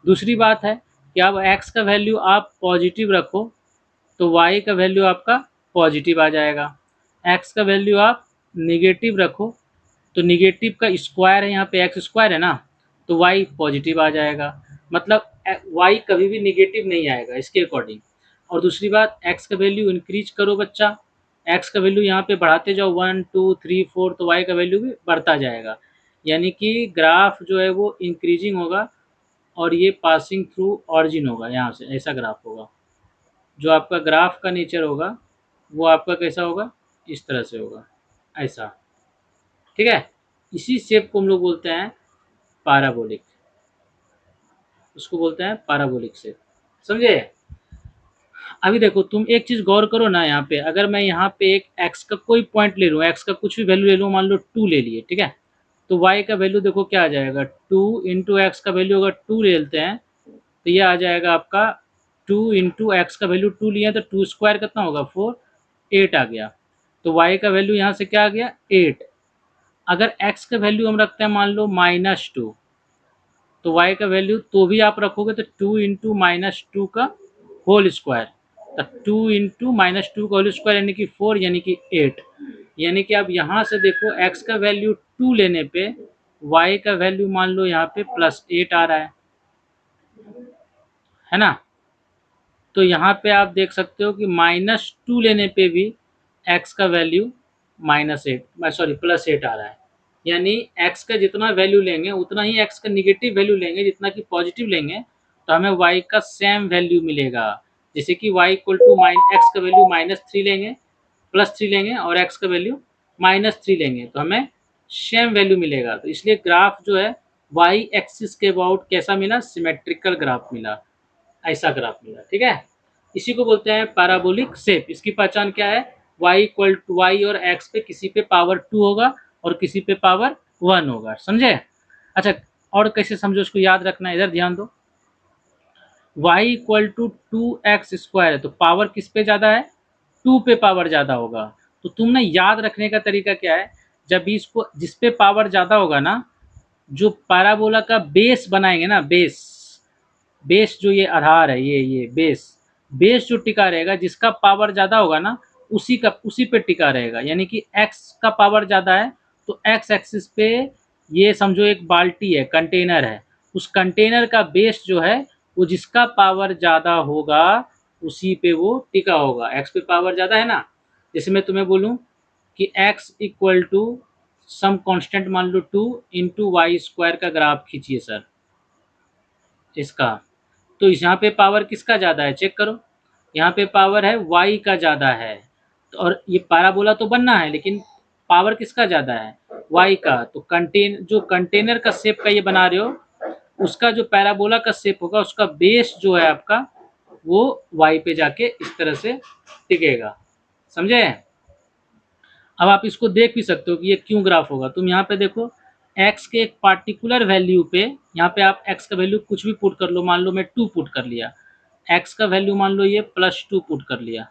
A: दूसरी बात है कि अब x का वैल्यू आप पॉजिटिव रखो तो y का वैल्यू आपका पॉजिटिव आ जाएगा, x का वैल्यू आप निगेटिव रखो तो निगेटिव का स्क्वायर है, यहाँ पे x² है ना, तो y पॉजिटिव आ जाएगा, मतलब y कभी भी निगेटिव नहीं आएगा इसके अकॉर्डिंग। और दूसरी बात, x का वैल्यू इंक्रीज करो बच्चा, x का वैल्यू यहाँ पे बढ़ाते जाओ 1 2 3 4, तो y का वैल्यू भी बढ़ता जाएगा, यानी कि ग्राफ जो है वो इंक्रीजिंग होगा और ये पासिंग थ्रू ऑरिजिन होगा, यहाँ से ऐसा ग्राफ होगा। जो आपका ग्राफ का नेचर होगा वो आपका कैसा होगा, इस तरह से होगा, ऐसा। ठीक है, इसी शेप को हम लोग बोलते हैं पैराबोलिक, उसको बोलते हैं पैराबोलिक शेप, समझे। अभी देखो तुम एक चीज गौर करो ना, यहाँ पे अगर मैं यहाँ पे एक x का कोई पॉइंट ले लूँ, x का कुछ भी वैल्यू ले लूँ, मान लो 2 ले लिए, ठीक है, तो y का वैल्यू देखो क्या आ जाएगा, 2 इंटू एक्स का वैल्यू अगर 2 ले लेते हैं तो ये आ जाएगा आपका 2 इंटू एक्स का वैल्यू 2 लिया तो 2² कितना होगा 4, 8 आ गया, तो y का वैल्यू यहाँ से क्या आ गया 8। अगर x का वैल्यू हम रखते हैं मान लो -2, तो y का वैल्यू तो भी आप रखोगे तो 2 इंटू -2 का होल स्क्वायर, तो 2 इंटू -2 का होल स्क्वायर यानी कि 4, यानी कि 8, यानी कि अब यहाँ से देखो x का वैल्यू 2 लेने पे y का वैल्यू मान लो यहाँ पे +8 आ रहा है ना। तो यहाँ पे आप देख सकते हो कि -2 लेने पे भी x का वैल्यू +8 आ रहा है, यानी x का जितना वैल्यू लेंगे उतना ही x का निगेटिव वैल्यू लेंगे, जितना कि पॉजिटिव लेंगे तो हमें y का सेम वैल्यू मिलेगा। जैसे कि y इक्वल टू x का वैल्यू -3 लेंगे, +3 लेंगे और x का वैल्यू -3 लेंगे तो हमें सेम वैल्यू मिलेगा। तो इसलिए ग्राफ जो है y एक्सिस के अबाउट कैसा मिला, सिमेट्रिकल ग्राफ मिला, ऐसा ग्राफ मिला। ठीक है, इसी को बोलते हैं पैराबोलिक शेप। इसकी पहचान क्या है, y और x पे किसी पे पावर 2 होगा और किसी पे पावर 1 होगा, समझे। अच्छा, और कैसे समझो उसको याद रखना है, इधर ध्यान दो, y इक्वल टू 2x² है तो पावर किस पे ज़्यादा है, 2 पे पावर ज़्यादा होगा। तो तुमने याद रखने का तरीका क्या है, जब भी इसको जिस पे पावर ज़्यादा होगा ना, जो पैराबोला का बेस बनाएंगे ना, बेस जो ये आधार है, ये बेस जो टिका रहेगा, जिसका पावर ज़्यादा होगा ना उसी पे टिका रहेगा, यानी कि x का पावर ज़्यादा है तो x एक्सिस पे ये समझो एक बाल्टी है, कंटेनर है, उस कंटेनर का बेस जो है वो जिसका पावर ज़्यादा होगा उसी पे वो टिका होगा। x पे पावर ज़्यादा है ना, जैसे मैं तुम्हें बोलूँ कि x equal to some constant मान लो 2 इंटू वाई स्क्वायर का ग्राफ खींचिए सर इसका, तो यहाँ पे पावर किसका ज़्यादा है चेक करो, यहाँ पे पावर है y का ज़्यादा है, और ये पैराबोला तो बनना है लेकिन पावर किसका ज़्यादा है y का, तो जो कंटेनर का शेप का ये बना रहे हो उसका जो पैराबोला का शेप होगा उसका बेस जो है आपका वो y पे जाके इस तरह से टिकेगा, समझे। अब आप इसको देख भी सकते हो कि ये क्यों ग्राफ होगा। तुम यहाँ पे देखो x के एक पार्टिकुलर वैल्यू पे, यहाँ पे आप x का वैल्यू कुछ भी पुट कर लो, मान लो मैं 2 पुट कर लिया, x का वैल्यू मान लो ये +2 पुट कर लिया,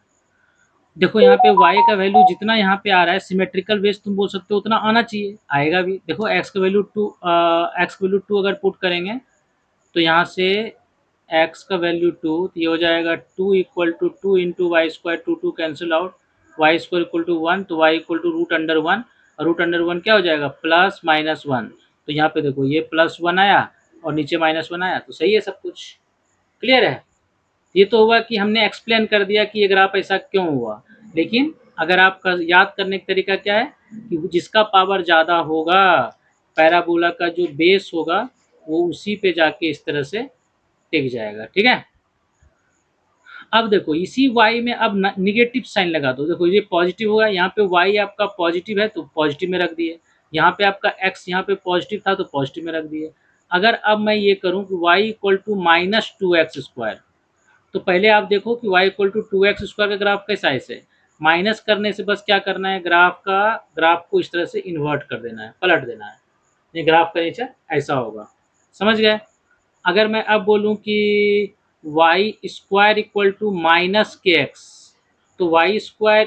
A: देखो यहाँ पे y का वैल्यू जितना यहाँ पे आ रहा है सिमेट्रिकल बेस तुम बोल सकते हो उतना आना चाहिए, आएगा भी। देखो x का वैल्यू 2 अगर पुट करेंगे तो यहाँ से x का वैल्यू 2, तो ये हो जाएगा 2 equal to 2 into Y square, 2 cancel out, Y square equal to 1, तो y इक्वल टू √1, और √1 क्या हो जाएगा +-1, तो यहाँ पे देखो ये +1 आया और नीचे -1 आया, तो सही है सब कुछ, क्लियर है। ये तो हुआ कि हमने एक्सप्लेन कर दिया कि ये ग्राफ ऐसा क्यों हुआ, लेकिन अगर आपका याद करने का तरीका क्या है कि जिसका पावर ज़्यादा होगा पैराबोला का जो बेस होगा वो उसी पे जाके इस तरह से टिक जाएगा, ठीक है। अब देखो इसी y में अब निगेटिव साइन लगा दो, देखो ये पॉजिटिव होगा, यहाँ पे y आपका पॉजिटिव है तो पॉजिटिव में रख दिए, यहाँ पे आपका x यहाँ पे पॉजिटिव था तो पॉजिटिव में रख दिए। अगर अब मैं ये करूँ कि y इक्वल टू -2x², तो पहले आप देखो कि y इक्वल टू 2x² का ग्राफ कैसा है, इसे माइनस करने से बस क्या करना है, ग्राफ को इस तरह से इन्वर्ट कर देना है, पलट देना है, ये ग्राफ का नेचर ऐसा होगा, समझ गए। अगर मैं अब बोलूं कि y² इक्वल टू -kx, तो y²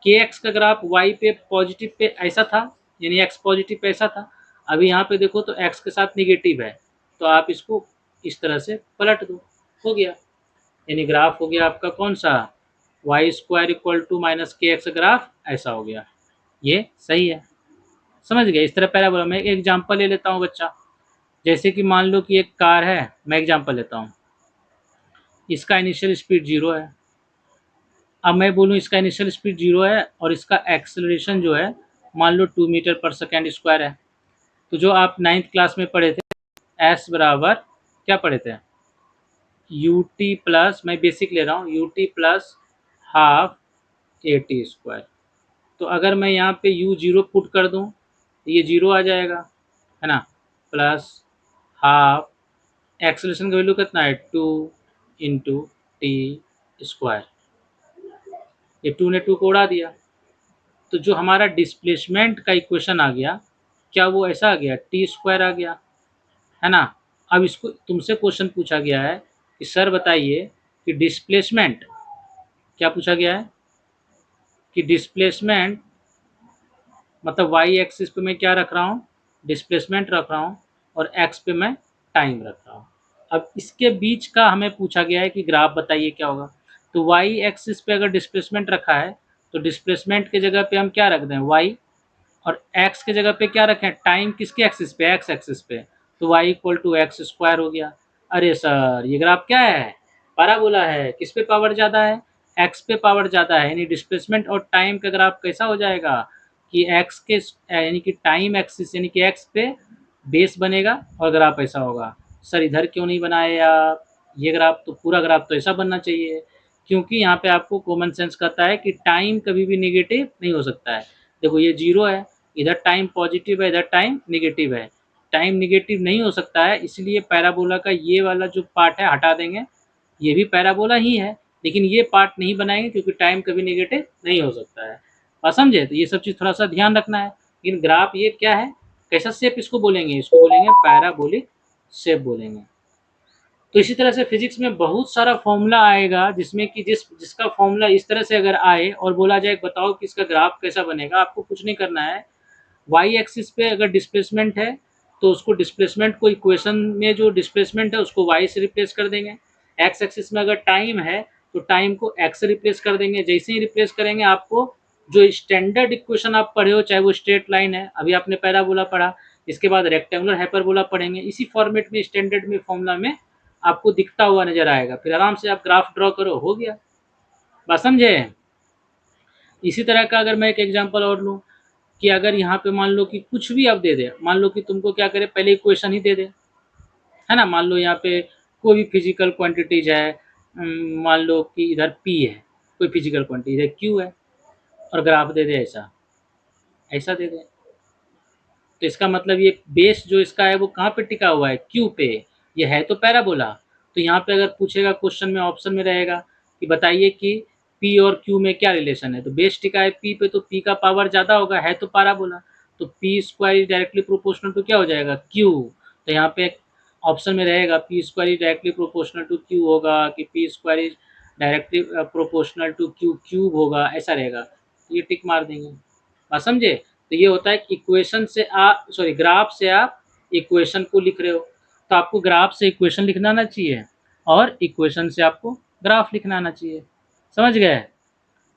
A: kx का ग्राफ y पे पॉजिटिव पे ऐसा था, यानी x पॉजिटिव पे ऐसा था, अभी यहाँ पे देखो तो x के साथ निगेटिव है, तो आप इसको इस तरह से पलट दो, हो गया, यानी ग्राफ हो गया आपका कौन सा y² equal to -kx graph ऐसा हो गया, ये सही है, समझ गए। इस तरह पैराबोला। मैं एक एग्जांपल ले लेता हूँ बच्चा, जैसे कि मान लो कि एक कार है, मैं एग्जांपल लेता हूँ, इसका इनिशियल स्पीड 0 है, अब मैं बोलूँ इसका इनिशियल स्पीड 0 है और इसका एक्सेलरेशन जो है मान लो 2 मीटर पर सेकेंड स्क्वायर है, तो जो आप 9th क्लास में पढ़े थे s बराबर क्या पढ़े थे, ut प्लस, मैं बेसिक ले रहा हूँ, ut प्लस हाफ at², तो अगर मैं यहाँ पे u0 पुट कर दूँ तो ये 0 आ जाएगा, है ना, प्लस हाफ, एक्सेलरेशन का वैल्यू कितना है 2 इंटू t², ये 2 ने 2 को उड़ा दिया, तो जो हमारा डिस्प्लेसमेंट का इक्वेशन आ गया क्या वो ऐसा आ गया t² आ गया, है ना। अब इसको तुमसे क्वेश्चन पूछा गया है कि सर बताइए कि डिस्प्लेसमेंट, क्या पूछा गया है कि डिस्प्लेसमेंट मतलब y एक्सिस पे मैं क्या रख रहा हूँ, डिस्प्लेसमेंट रख रहा हूँ, और x पे मैं टाइम रख रहा हूँ। अब इसके बीच का हमें पूछा गया है कि ग्राफ बताइए क्या होगा, तो y एक्सिस पे अगर डिस्प्लेसमेंट रखा है तो डिस्प्लेसमेंट के जगह पे हम क्या रख दें y, और x के जगह पे क्या रखें टाइम, किसके एक्सिस पे x एक्सिस पे, तो y इक्वल टू x² हो गया। अरे सर ये ग्राफ क्या है, पैराबोला है, किस पे पावर ज़्यादा है, x पे पावर ज़्यादा है, यानी डिस्प्लेसमेंट और टाइम का ग्राफ कैसा हो जाएगा कि x के यानी कि टाइम एक्सिस यानी कि x पे बेस बनेगा और ग्राफ ऐसा होगा। सर इधर क्यों नहीं बनाए आप, ये ग्राफ तो पूरा ग्राफ तो ऐसा बनना चाहिए, क्योंकि यहाँ पे आपको कॉमन सेंस कहता है कि टाइम कभी भी नेगेटिव नहीं हो सकता है। देखो ये 0 है, इधर टाइम पॉजिटिव है, इधर टाइम नेगेटिव है, टाइम नेगेटिव नहीं हो सकता है, इसलिए पैराबोला का ये वाला जो पार्ट है हटा देंगे, ये भी पैराबोला ही है लेकिन ये पार्ट नहीं बनाएंगे क्योंकि टाइम कभी नेगेटिव नहीं हो सकता है, और समझे। तो ये सब चीज़ थोड़ा सा ध्यान रखना है। लेकिन ग्राफ ये क्या है, कैसा शेप इसको बोलेंगे, इसको बोलेंगे पैराबोलिक शेप बोलेंगे। तो इसी तरह से फिजिक्स में बहुत सारा फॉर्मूला आएगा जिसमें कि जिसका फॉर्मूला इस तरह से अगर आए और बोला जाए बताओ कि इसका ग्राफ कैसा बनेगा, आपको कुछ नहीं करना है, वाई एक्सिस पे अगर डिस्प्लेसमेंट है तो उसको डिस्प्लेसमेंट को इक्वेशन में जो डिस्प्लेसमेंट है उसको वाई से रिप्लेस कर देंगे, एक्स एक्सिस में अगर टाइम है तो टाइम को एक्स से रिप्लेस कर देंगे, जैसे ही रिप्लेस करेंगे आपको जो स्टैंडर्ड इक्वेशन आप पढ़े हो, चाहे वो स्ट्रेट लाइन है, अभी आपने पैराबोला पढ़ा, इसके बाद रेक्टेंगुलर हाइपरबोला पढ़ेंगे, इसी फॉर्मेट में स्टैंडर्ड में फॉर्मूला में आपको दिखता हुआ नज़र आएगा, फिर आराम से आप ग्राफ ड्रॉ करो, हो गया। बात समझे? इसी तरह का अगर मैं एक एग्जांपल और लूँ कि अगर यहाँ पे मान लो कि कुछ भी आप दे दे, मान लो कि तुमको क्या करे, पहले इक्वेशन ही दे दे, है ना। मान लो यहाँ पे कोई भी फिजिकल क्वांटिटीज है, मान लो कि इधर P है, कोई फिजिकल क्वांटिटी, इधर Q है, और ग्राफ दे दे ऐसा, ऐसा दे दे, तो इसका मतलब ये बेस जो इसका है वो कहाँ पे टिका हुआ है, Q पे। ये है तो पैराबोला। तो यहाँ पे अगर पूछेगा क्वेश्चन में, ऑप्शन में रहेगा कि बताइए कि P और Q में क्या रिलेशन है, तो बेस टिका है P पे, तो P का पावर ज़्यादा होगा, है तो पैराबोला, तो P square is directly proportional to क्या हो जाएगा, Q। तो यहाँ पे ऑप्शन में रहेगा P square is directly proportional to Q होगा, कि P square is directly proportional to Q cube होगा, ऐसा रहेगा। ये टिक मार देंगे। बात समझे? तो ये होता है इक्वेशन से आप, सॉरी, ग्राफ से आप इक्वेशन को लिख रहे हो, तो आपको ग्राफ से इक्वेशन लिखना आना चाहिए और इक्वेशन से आपको ग्राफ लिखना आना चाहिए। समझ गए?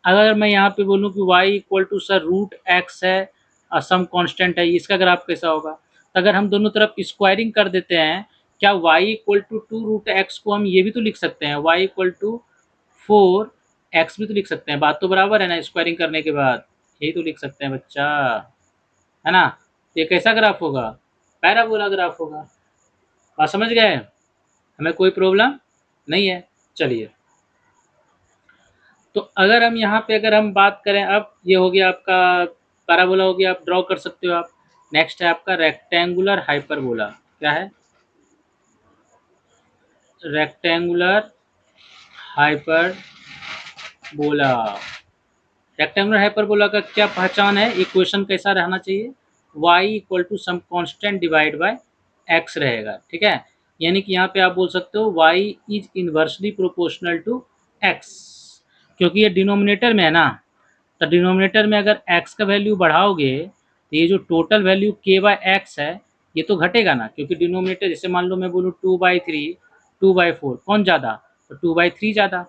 A: अगर मैं यहाँ पे बोलूँ कि y equal to square root X है और सम कांस्टेंट है, इसका ग्राफ कैसा होगा? तो अगर हम दोनों तरफ स्क्वायरिंग कर देते हैं, क्या y equal to two root X को हम ये भी तो लिख सकते हैं, y इक्वल टू 4x भी तो लिख सकते हैं। बात तो बराबर है ना, स्क्वायरिंग करने के बाद यही तो लिख सकते हैं बच्चा, है ना। ये कैसा ग्राफ होगा? पैराबोला ग्राफ होगा। बात समझ गए? हमें कोई प्रॉब्लम नहीं है। चलिए, तो अगर हम यहाँ पे अगर हम बात करें, अब ये हो गया आपका पैराबोला हो गया, आप ड्रॉ कर सकते हो आप। नेक्स्ट है आपका रेक्टेंगुलर हाइपरबोला। क्या है? Rectangular hyperbola. रेक्टेंगुलर हाइपरबोला का क्या पहचान है? इक्वेशन कैसा रहना चाहिए, y equal to some constant divide by x रहेगा, ठीक है। यानी कि यहाँ पे आप बोल सकते हो y is inversely proportional to x, क्योंकि ये डिनोमिनेटर में है ना, तो डिनोमिनेटर में अगर x का वैल्यू बढ़ाओगे तो ये जो total value k by X है ये तो घटेगा ना, क्योंकि डिनोमिनेटर, जैसे मान लो मैं बोलूँ 2/3 2/4, कौन ज़्यादा? तो 2/3 ज़्यादा,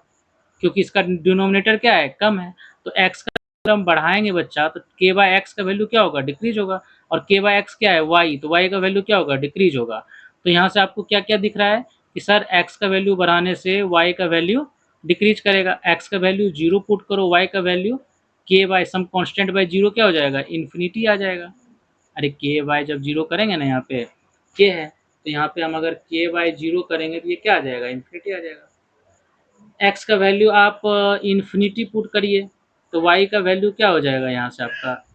A: क्योंकि इसका डिनोमिनेटर क्या है, कम है। तो x का अगर हम बढ़ाएंगे बच्चा, तो k बाय एक्स का वैल्यू क्या होगा, डिक्रीज होगा, और k बाय एक्स क्या है, y, तो y का वैल्यू क्या होगा, डिक्रीज होगा। तो यहाँ से आपको क्या क्या दिख रहा है कि सर x का वैल्यू बढ़ाने से y का वैल्यू डिक्रीज करेगा। x का वैल्यू 0 पुट करो, y का value k by some constant by 0 क्या हो जाएगा, इन्फिनिटी आ जाएगा। अरे k बाय जब 0 करेंगे ना, यहाँ पे k है, तो यहाँ पे हम अगर k बाय 0 करेंगे तो ये क्या आ जाएगा, इन्फिनिटी आ जाएगा। x का वैल्यू आप इन्फिनिटी पुट करिए, तो y का वैल्यू क्या हो जाएगा, यहाँ से आपका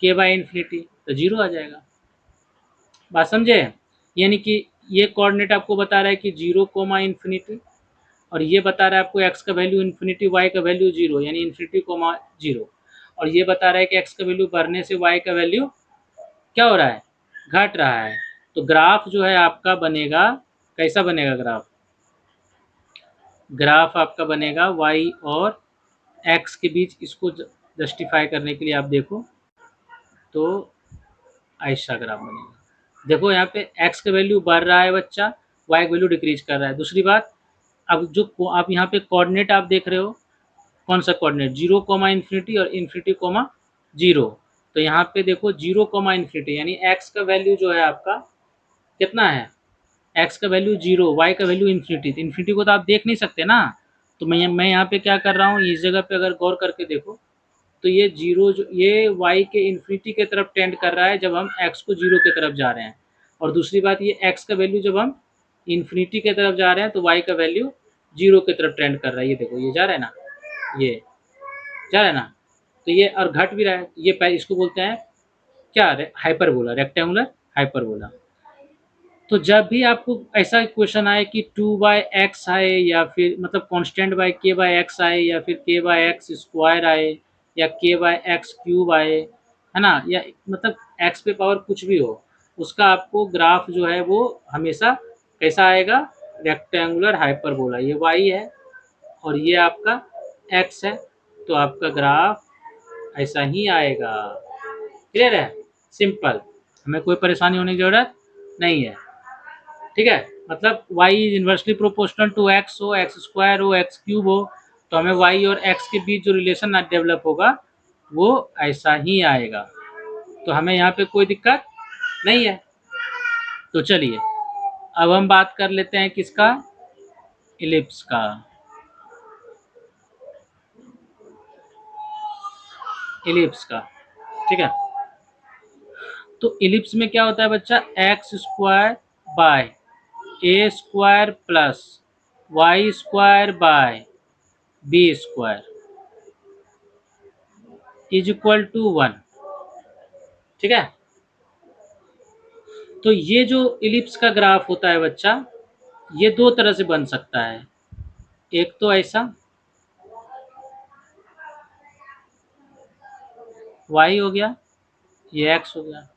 A: k बाय इन्फिनिटी, तो 0 आ जाएगा। बात समझे? यानी कि ये कोऑर्डिनेट आपको बता रहा है कि 0 कोमा इन्फिनिटी, और ये बता रहा है आपको x का वैल्यू इन्फिनिटी, y का वैल्यू 0, यानी इन्फिनिटी कोमा 0, और ये बता रहा है कि x का वैल्यू बढ़ने से y का वैल्यू क्या हो रहा है, घट रहा है। तो ग्राफ जो है आपका बनेगा, कैसा बनेगा ग्राफ? ग्राफ आपका बनेगा y और x के बीच, इसको जस्टिफाई करने के लिए आप देखो तो ऐसा ग्राफ बनेगा। देखो यहाँ पे x का वैल्यू बढ़ रहा है बच्चा, y का वैल्यू डिक्रीज कर रहा है। दूसरी बात, अब जो आप यहाँ पे कोऑर्डिनेट आप देख रहे हो, कौन सा कोऑर्डिनेट, 0 कोमा इन्फिनिटी और इन्फिनिटी कोमा 0। तो यहाँ पे देखो 0 कोमा इन्फिनिटी, यानी x का वैल्यू जो है आपका कितना है, x का वैल्यू 0, y का वैल्यू इन्फिनिटी। तो इन्फिनिटी को तो आप देख नहीं सकते ना, तो मैं यहाँ पे क्या कर रहा हूँ, इस जगह पे अगर गौर करके देखो तो ये 0 जो ये y के इन्फिनिटी के तरफ टेंड कर रहा है जब हम x को 0 की तरफ जा रहे हैं, और दूसरी बात ये x का वैल्यू जब हम इन्फिनिटी की तरफ जा रहे हैं तो y का वैल्यू 0 की तरफ टेंड कर रहा है। ये देखो ये जा रहा है ना, ये जा रहा है ना, तो ये और घट भी रहा है। ये इसको बोलते हैं क्या, हाइपरबोला, रेक्टेंगुलर हाइपरबोला। तो जब भी आपको ऐसा क्वेश्चन आए कि 2/x आए, या फिर मतलब कांस्टेंट बाय k/x आए, या फिर k/x स्क्वायर आए, या k/x क्यूब आए, है ना, या मतलब x पे पावर कुछ भी हो, उसका आपको ग्राफ जो है वो हमेशा कैसा आएगा, रेक्टेंगुलर हाइपरबोला। ये y है और ये आपका x है, तो आपका ग्राफ ऐसा ही आएगा। क्लियर है? सिंपल, हमें कोई परेशानी होने की जरूरत नहीं है। ठीक है, मतलब y is inversely proportional to x हो, x स्क्वायर हो, x क्यूब हो, तो हमें y और x के बीच जो रिलेशन डेवलप होगा वो ऐसा ही आएगा। तो हमें यहाँ पे कोई दिक्कत नहीं है। तो चलिए अब हम बात कर लेते हैं किसका, इलिप्स का। इलिप्स का, ठीक है। तो इलिप्स में क्या होता है बच्चा, x square by a square plus y square by b square is equal to 1, ठीक है। तो ये जो इलिप्स का ग्राफ होता है बच्चा, ये दो तरह से बन सकता है। एक तो ऐसा y हो गया, ये x हो गया,